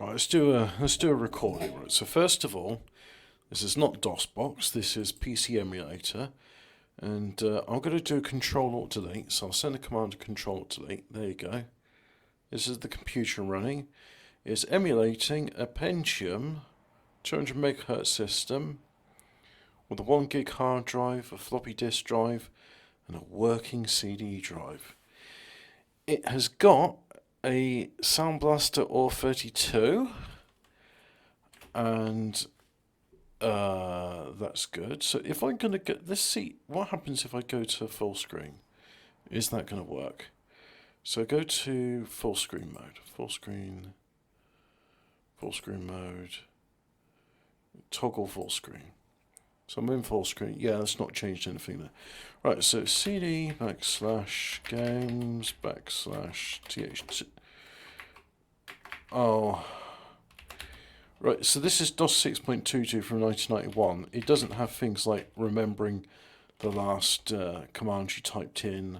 Right, let's do a recording. Right, so first of all, this is not dosbox. This is PC emulator, and I'm going to do a Control-Alt-Delete. So I'll send a command to Control-Alt-Delete. There you go. This is the computer running. It's emulating a Pentium 200 megahertz system with a 1 gig hard drive, a floppy disk drive, and a working CD drive. It has got a Sound Blaster OR32, and that's good. So if I'm going to get, let's see what happens if I go to full screen. Is that going to work? So go to full screen mode, full screen mode, toggle full screen. So I'm in full screen. Yeah, that's not changed anything there. Right, so CD /games /th2. Oh. Right, so this is DOS 6.22 from 1991. It doesn't have things like remembering the last command you typed in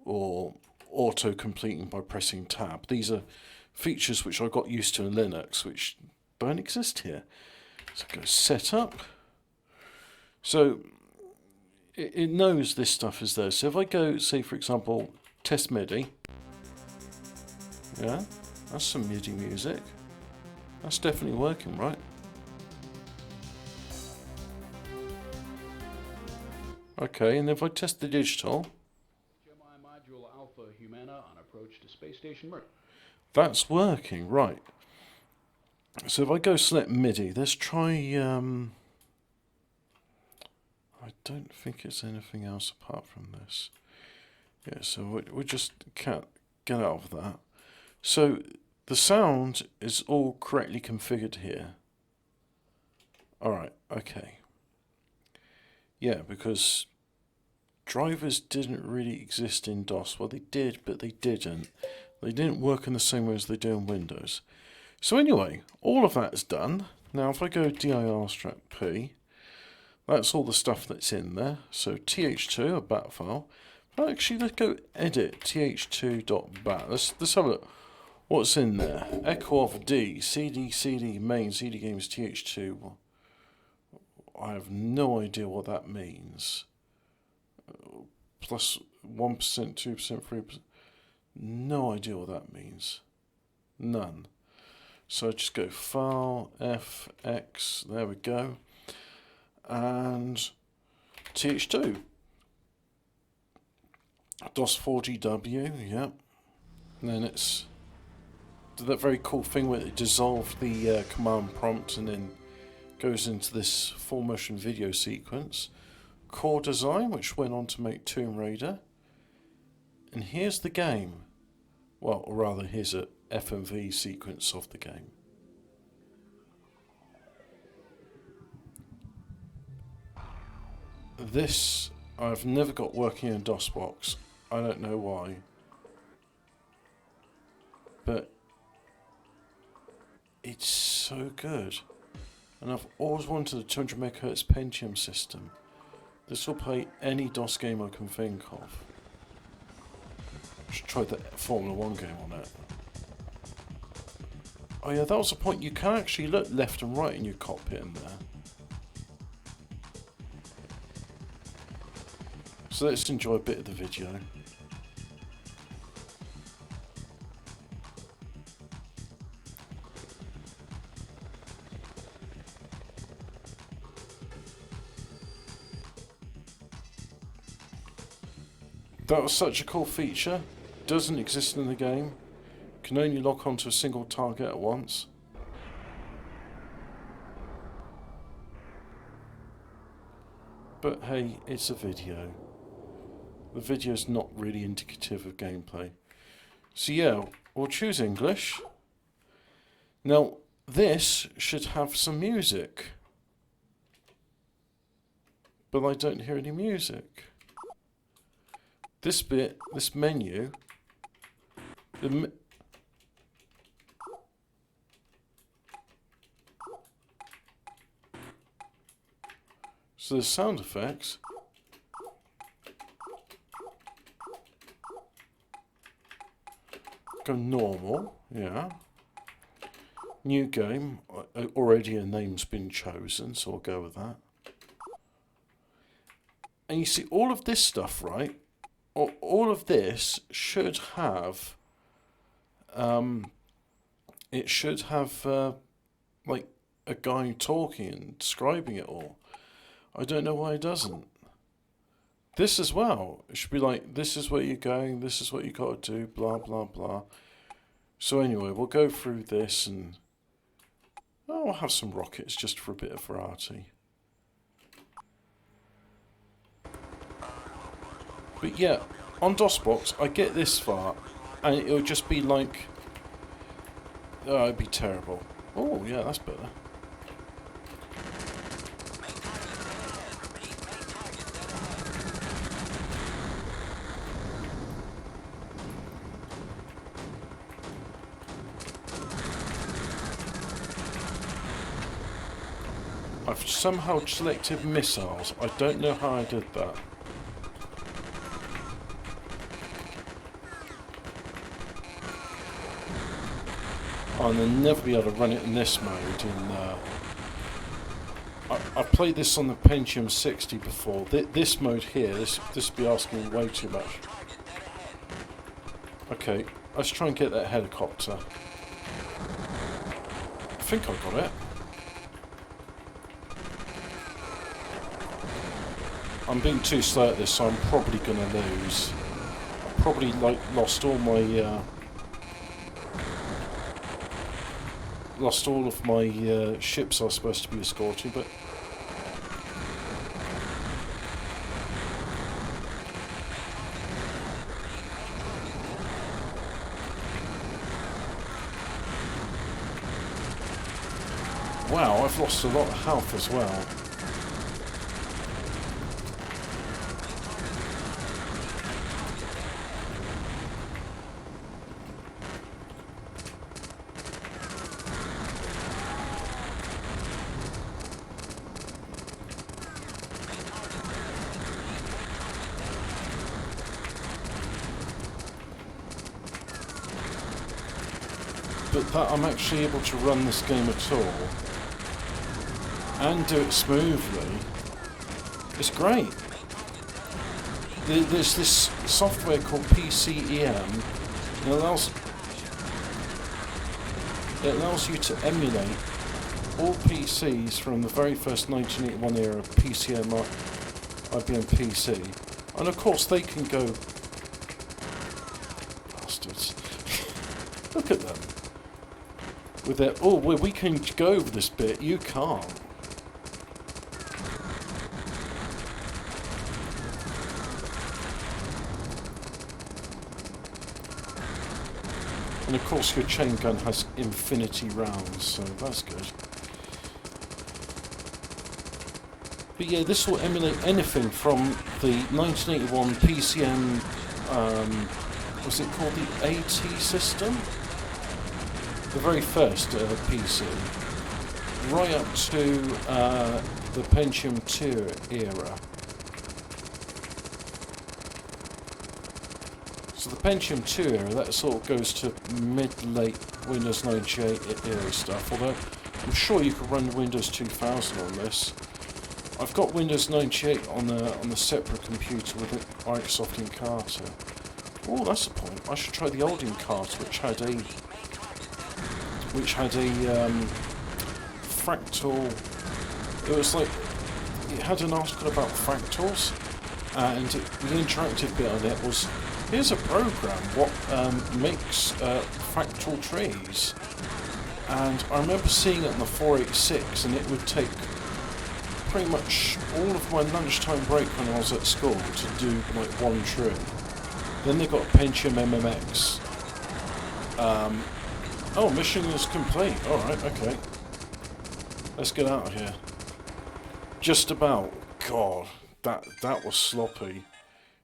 or auto-completing by pressing tab. These are features which I got used to in Linux, which don't exist here. So go Setup. So it knows this stuff is there. So if I go, say for example, test MIDI, yeah, that's some MIDI music. That's definitely working, right? Okay, and if I test the digital, Module Alpha Humana on approach to space station Mercury. That's working, right? So if I go select MIDI, let's try. I don't think it's anything else apart from this. Yeah, so we just can't get out of that. So the sound is all correctly configured here. Alright, okay. Yeah, because drivers didn't really exist in DOS. Well, they did, but they didn't. They didn't work in the same way as they do in Windows. So anyway, all of that is done. Now if I go dir-p, that's all the stuff that's in there. So th2, a bat file. But actually, let's go edit th2.bat. Let's have a look. What's in there? Echo of D, CD main, CD games th2. Well, I have no idea what that means. Plus 1%, 2%, 3%. No idea what that means. None. So just go File, FX, there we go. And th2. DOS4GW, yeah. And then it's did that very cool thing where it dissolved the command prompt and then goes into this full motion video sequence. Core Design, which went on to make Tomb Raider. And here's the game. Well, or rather, here's a FMV sequence of the game. This I've never got working in DOSBox. I don't know why. But it's so good. And I've always wanted a 200 megahertz Pentium system. This will play any DOS game I can think of. I should try the Formula 1 game on it. Oh yeah, that was the point. You can actually look left and right in your cockpit in there. So let's enjoy a bit of the video. That was such a cool feature. Doesn't exist in the game. Can only lock onto a single target at once. But hey, it's a video. The video's not really indicative of gameplay. So yeah, we'll choose English. Now, this should have some music. But I don't hear any music. This bit, this menu, so the sound effects. Go normal, yeah. New game. Already a name's been chosen, so I'll go with that. And you see, all of this stuff, right? All of this should have... it should have, like, a guy talking and describing it all. I don't know why it doesn't. This as well. It should be like, this is where you're going, this is what you got to do, blah, blah, blah. So anyway, we'll go through this and... oh, I'll have some rockets just for a bit of variety. But yeah, on DOSBox, I get this far, and it'll just be like... oh, it'd be terrible. Oh, yeah, that's better. I've somehow selected missiles. I don't know how I did that. And I'll never be able to run it in this mode. I've played this on the Pentium 60 before. This mode here, this would be asking way too much. Okay, let's try and get that helicopter. I think I got it. I'm being too slow at this, so I'm probably going to lose. I've probably lost all my lost all of my ships I was supposed to be escorting, but wow, I've lost a lot of health as well. But that I'm actually able to run this game at all and do it smoothly, it's great. There's this software called PCEM. It allows you to emulate all PCs from the very first 1981 era PCM IBM PC, and of course they can go... bastards. Look at them. With their, oh, well, we can go over this bit, you can't. And of course your chain gun has infinity rounds, so that's good. But yeah, this will emulate anything from the 1981 PCM, was it called the AT system? The very first PC, right up to the Pentium 2 era. So the Pentium 2 era, that sort of goes to mid-late Windows 98 era stuff, although I'm sure you could run Windows 2000 on this. I've got Windows 98 on the separate computer with Microsoft Encarta. Oh, that's the point. I should try the old Encarta, which had a fractal... it was like... it had an article about fractals, and the interactive bit on it was, here's a program what makes fractal trees. And I remember seeing it on the 486, and it would take pretty much all of my lunchtime break when I was at school to do like one tree. Then they got a Pentium MMX. Oh, mission is complete. Alright, okay. Let's get out of here. Just about. God, that was sloppy.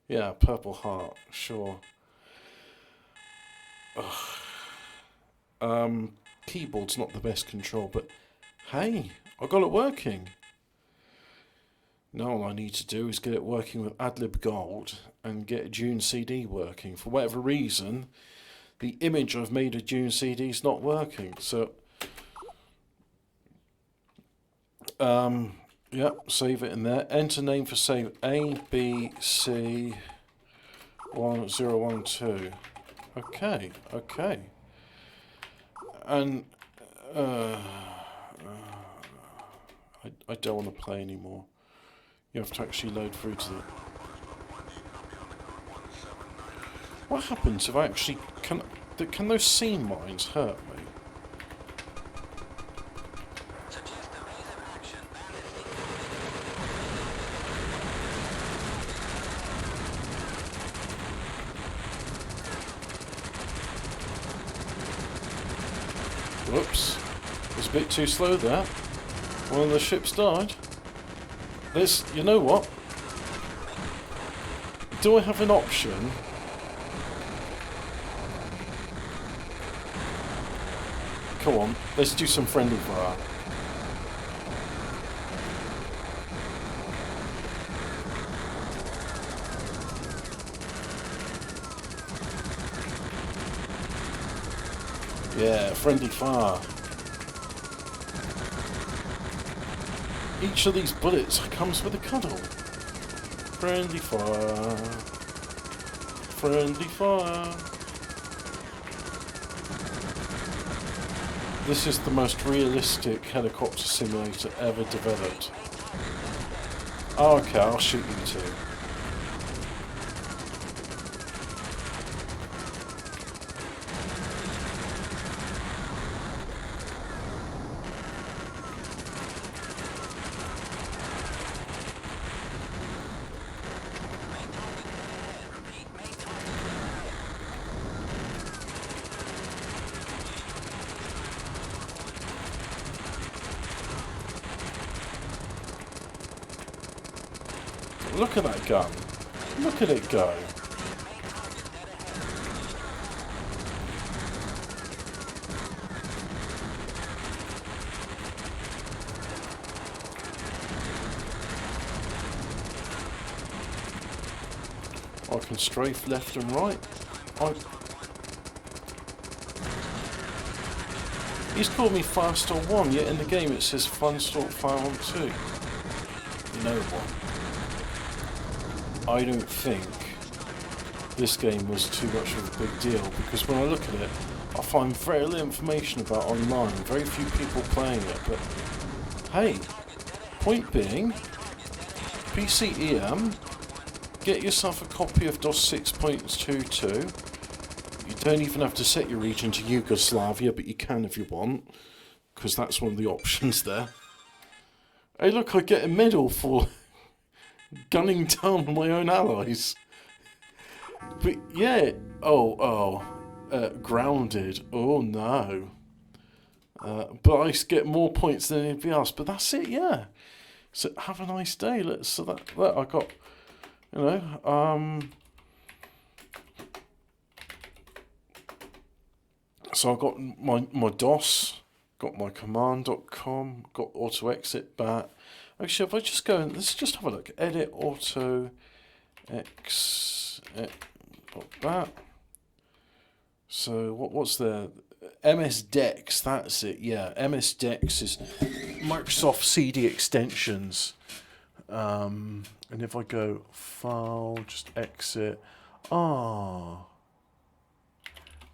Yeah, Purple Heart, sure. Ugh. Keyboard's not the best control, but hey, I got it working. Now all I need to do is get it working with AdLib Gold and get a Dune CD working. For whatever reason, the image I've made of Dune CD is not working, so Yep, save it in there. Enter name for save ABC 1012. Okay, okay. And I don't want to play anymore. You have to actually load through to the... What happens if I actually... Can those seam mines hurt me? Whoops. It's a bit too slow there. One of the ships died. There's... You know what? Do I have an option? Come on, let's do some friendly fire. Yeah, friendly fire. Each of these bullets comes with a cuddle. Friendly fire. Friendly fire. This is the most realistic helicopter simulator ever developed. Oh, okay, I'll shoot you too. Look at that gun. Look at it go. I can strafe left and right. He's called me Firestorm 1, yet in the game it says Firestorm 2. You know what? I don't think this game was too much of a big deal, because when I look at it, I find very little information about online, very few people playing it, but hey, point being, PCEM, get yourself a copy of DOS 6.22. You don't even have to set your region to Yugoslavia, but you can if you want, because that's one of the options there. Hey look, I get a medal for gunning down my own allies. But yeah, grounded. Oh no. But I get more points than anybody else. But that's it, yeah. So have a nice day. So that I got, you know, so I got my DOS, got my command.com, got auto exit bat. Actually, if I just go and let's just have a look. Edit auto exit bat. So what's there? MS Dex, that's it. Yeah, MS Dex is Microsoft CD extensions. And if I go file, just exit.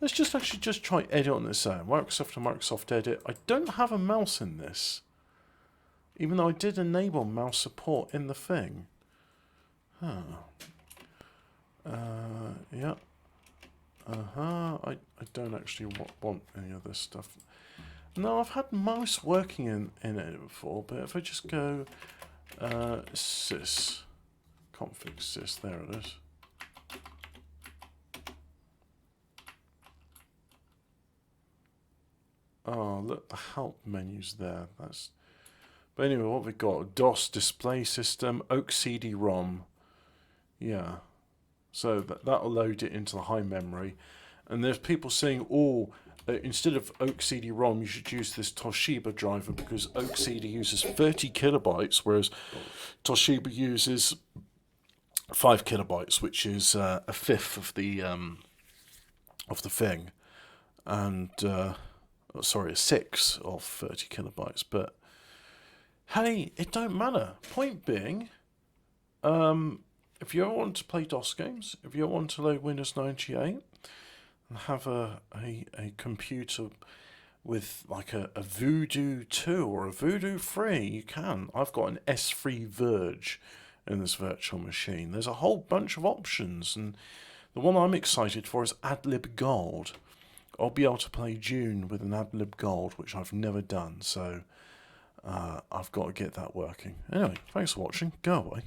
Let's just actually just try edit on this own. Microsoft to Microsoft Edit. I don't have a mouse in this, even though I did enable mouse support in the thing. Yeah. I don't actually want any of this stuff. No, I've had mouse working in it before, but if I just go sys, config sys, there it is. Oh, look, the help menu's there. That's. But anyway, what we've got, DOS display system, Oak CD-ROM. Yeah. So that'll load it into the high memory. And there's people saying, instead of Oak CD-ROM, you should use this Toshiba driver because Oak CD uses 30 kilobytes, whereas Toshiba uses 5 kilobytes, which is a fifth of the thing. And, sorry, a sixth of 30 kilobytes. But Hey, it don't matter. Point being, if you ever want to play DOS games, if you ever want to load Windows 98 and have a computer with like a Voodoo 2 or a Voodoo 3, you can. I've got an S3 Verge in this virtual machine. There's a whole bunch of options, and the one I'm excited for is AdLib Gold. I'll be able to play Dune with an AdLib Gold, which I've never done, so I've got to get that working. Anyway, thanks for watching. Go away.